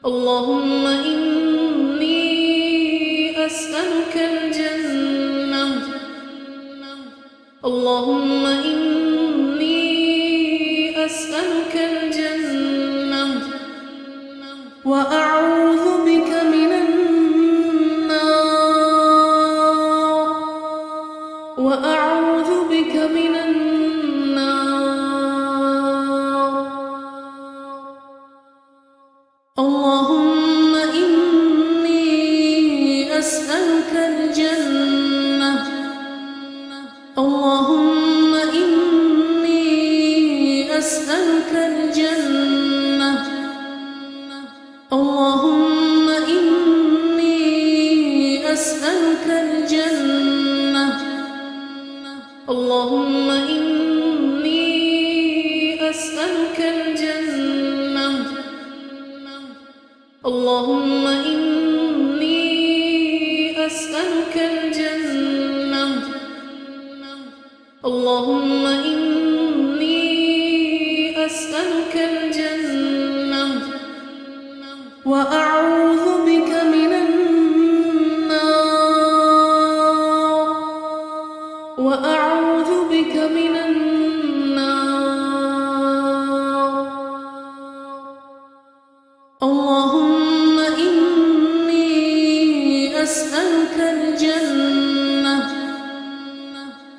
اللهم إني أسألك الجنة. اللهم إني أسألك الجنة وأعوذ بك من النار. وأعوذ بك من النار. اللهم إني أسألك الجنة. اللهم إني أسألك الجنة. اللهم إني أسألك الجنة. اللهم إني أسألك الجنة. اللهم إني أسألك الجنة. اللهم إني أسألك الجنة وأعوذ بك من النار. وأعوذ بك من النار. اللهم إني أسألك الجنة.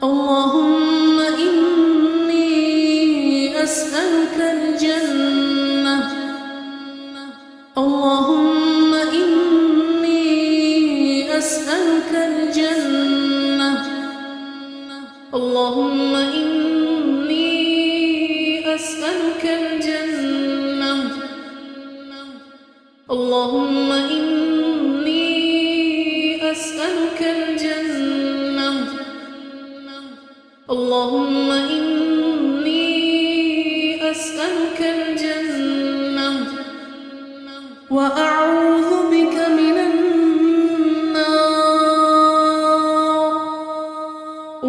اللهم إني أسألك الجنة. اللهم إني أسألك الجنة. اللهم إني أسألك الجنة. اللهم إني أسألك الجنة. اللهم إني أسألك الجنة وأعوذ بك من النار.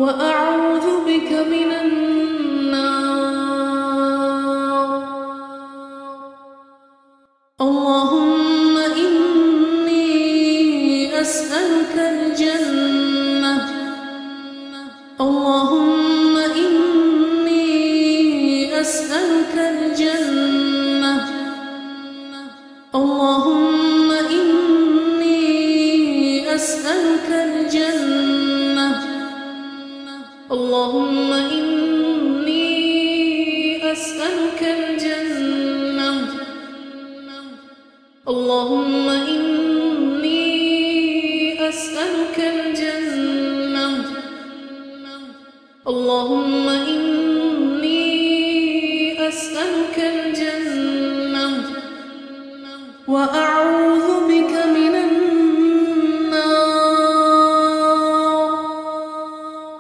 وأعوذ بك من النار. اللهم إني أسألك الجنة. اللهم إني أسألك الجنة. اللهم إني أسألك الجنة. اللهم إني أسألك الجنة. اللهم إني أسألك الجنة. اللهم إني أسألك الجنة وأعوذ بك من النار.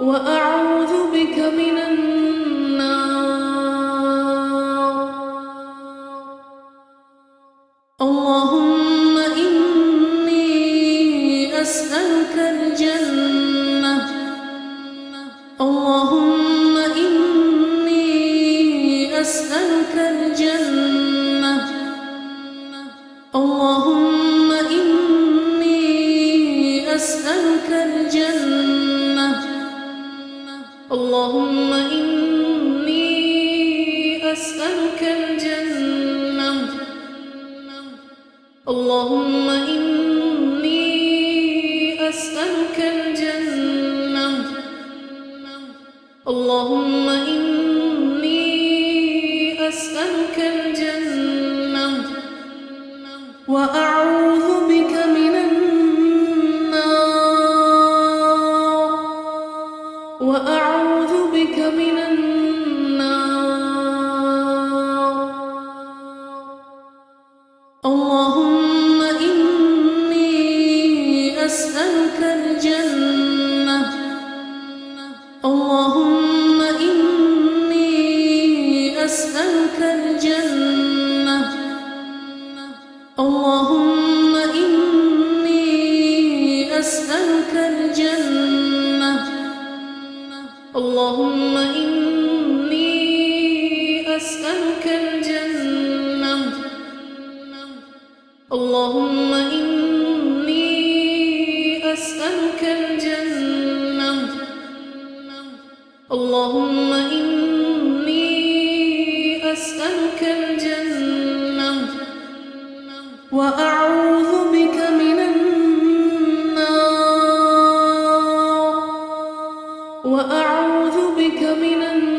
وأعوذ بك من النار. اللهم إني أسألك الجنة. اللهم إني أسألك الجنة. اللهم إني أسألك الجنة. اللهم إني أسألك الجنة. اللهم إني أسألك الجنة. اللهم إني أسألك الجنة وأعوذ بك من النار. وأعوذ بك من النار. اللهم إني أسألك الجنة. اللهم إني أسألك الجنة. اللهم اللهم إني أسألك الجنة اللهم إني أسألك الجنة وأعوذ بك من النار وأعوذ بك من النار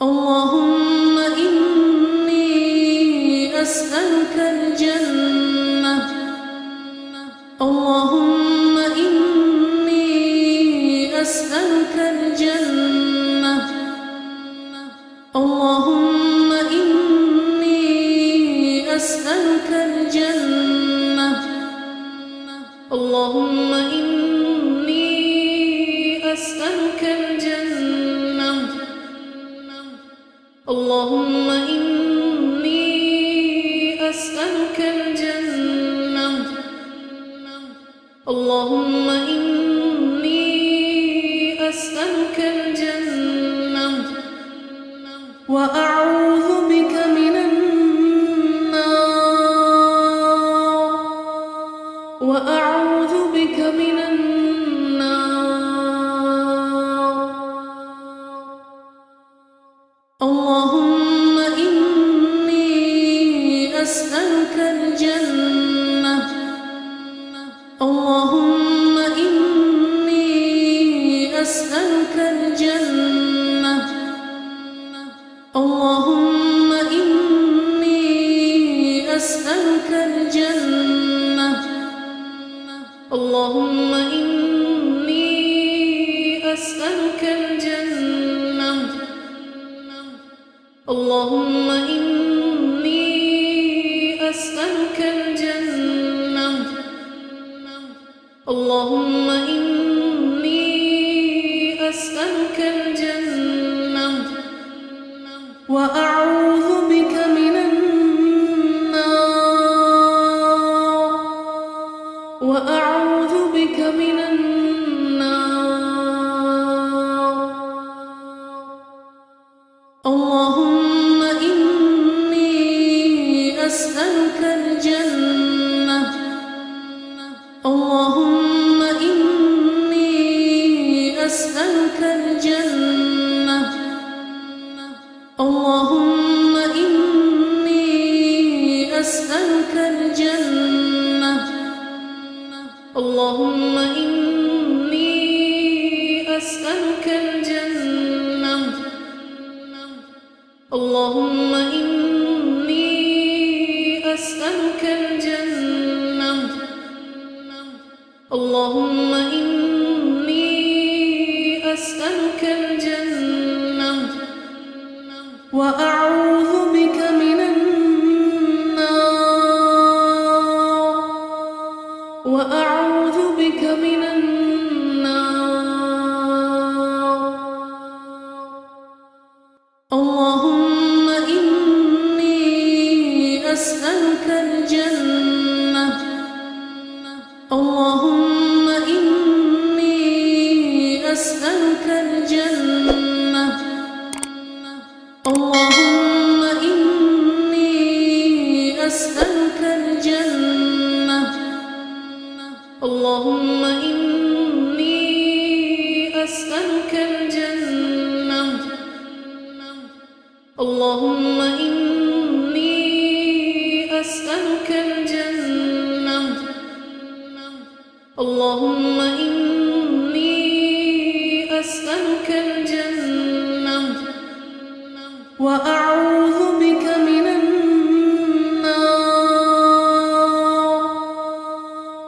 اللهم إني أسألك الجنة اللهم إني أسألك الجنة اللهم إني أسألك الجنة اللهم إني أسألك الجنة اللهم إني أسألك الجنة اللهم إني أسألك الجنة وأعوذ بك من النار وأعوذ بك من النار اللهم إني أسألك الجنة اللهم إني أسألك الجنة اللهم إني أسألك الجنة اللهم إني أسألك الجنة اللهم إني أسألك الجنة اللهم إني أسألك الجنة وأعوذ بك من النار وأعوذ بك من النار اللهم إني أسألك الجنة اللهم إني أسألك الجنة اللهم إني أسألك الجنة اللهم إني أسألك الجنة اللهم إني أسألك الجنة اللهم إني أسألك الجنة وأعوذ بك من النار وأعوذ بك من النار اللهم إني أسألك الجنة اللهم إني أسألك الجنة اللهم إني أسألك الجنة اللهم إني أسألك الجنة اللهم إني أسألك الجنة اللهم إني أسألك الجنة وأعوذ بك من النار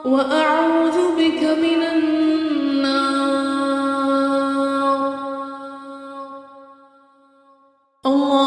وأعوذ بك من النار الله